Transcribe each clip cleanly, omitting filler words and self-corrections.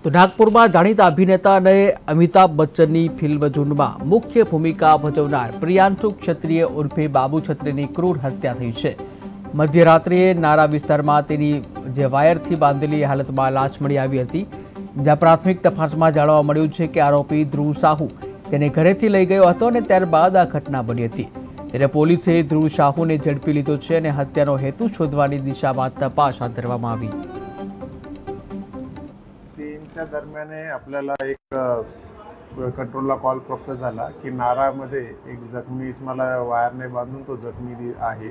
તો નાગપુરમાં જાણીતા અભિનેતા અને અમિતાભ બચ્ચનની ફિલ્મ જૂનમાં મુખ્ય ભૂમિકા ભજવનાર પ્રિયાંશુ ક્ષત્રિય ઉર્ફે બાબુ છત્રીની ક્રૂર હત્યા થઈ છે। મધ્યરાત્રિએ નારા વિસ્તારમાં તેની જે વાયરથી બાંધેલી હાલતમાં લાશ મળી આવી હતી, જ્યાં પ્રાથમિક તપાસમાં જાણવા મળ્યું છે કે આરોપી ધ્રુવ સાહુ તેને ઘરેથી લઈ ગયો હતો અને ત્યારબાદ આ ઘટના બની હતી। ત્યારે પોલીસે ધ્રુવ સાહુને ઝડપી લીધો છે અને હત્યાનો હેતુ શોધવાની દિશામાં તપાસ હાથ ધરવામાં આવી। च्या दरम्यान आपल्याला एक कंट्रोलला कॉल प्राप्त झाला की नारामध्ये एक जखमी इसमाला वायरने बांधून तो जखमी आहे।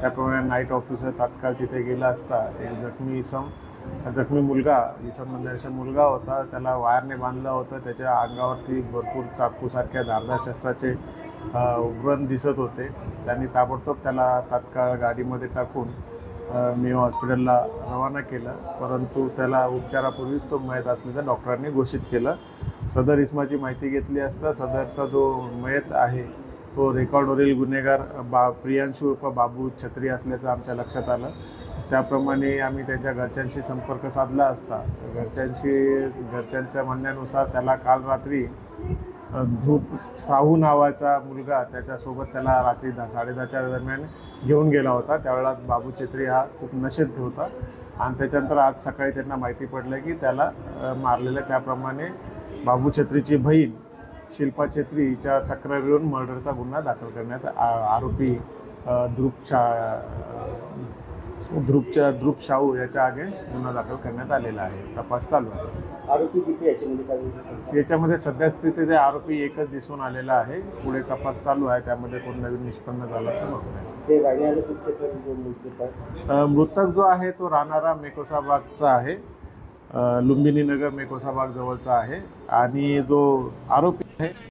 त्याप्रमाणे नाईट ऑफिसर तात्काळ तिथे गेला असता एक जखमी मुलगा म्हणजे मुलगा होता, त्याला वायरने बांधला होता। त्याच्या अंगावरती भरपूर चाकूसारख्या धारदार शस्त्राचे व्रण दिसत होते। त्यांनी ताबडतोब त्याला तात्काळ गाडीमध्ये टाकून मेयो हॉस्पिटलला रवाना केलं, परंतु त्याला उपचारापूर्वीच तो मयत असल्याचं डॉक्टरांनी घोषित केलं। सदर इसमाची माहिती घेतली असता सदरचा जो मयत आहे तो रेकॉर्डवरील गुन्हेगार प्रियांशू उर्फ बाबू छत्री असल्याचं आमच्या लक्षात आलं। त्याप्रमाणे आम्ही त्यांच्या घरच्यांशी संपर्क साधला असता घरच्यांच्या म्हणण्यानुसार त्याला काल रात्री ध्रुव साहू नावाचा मुलगा त्याच्यासोबत त्याला रात्री 10:30च्या दरम्यान घेऊन गेला होता। त्यावेळेला बाबू छत्री हा खूप नशेत होता आणि त्याच्यानंतर आज सकाळी त्यांना माहिती पडलं की त्याला मारलेलं। त्याप्रमाणे बाबू छत्रीची बहीण शिल्पा छत्री हिच्या तक्रारीवरून मर्डरचा गुन्हा दाखल करण्यात आरोपी ध्रुव साहू याच्या अगेन्स्ट गुन्हा दाखल करण्यात आलेला आहे। तपास चालू आहे। आरोपी किती याच्यामध्ये काय याच्यामध्ये सध्या स्थितीत आरोपी एकच दिसून आलेला आहे। पुढे तपास चालू आहे, त्यामध्ये कोण नवीन निष्पन्न झाला तर बघतोय। मृतक जो आहे तो राहणारा मेकोसाबागचा आहे, लुंबिनी नगर मेकोसाबाग जवळचा आहे आणि जो आरोपी आहे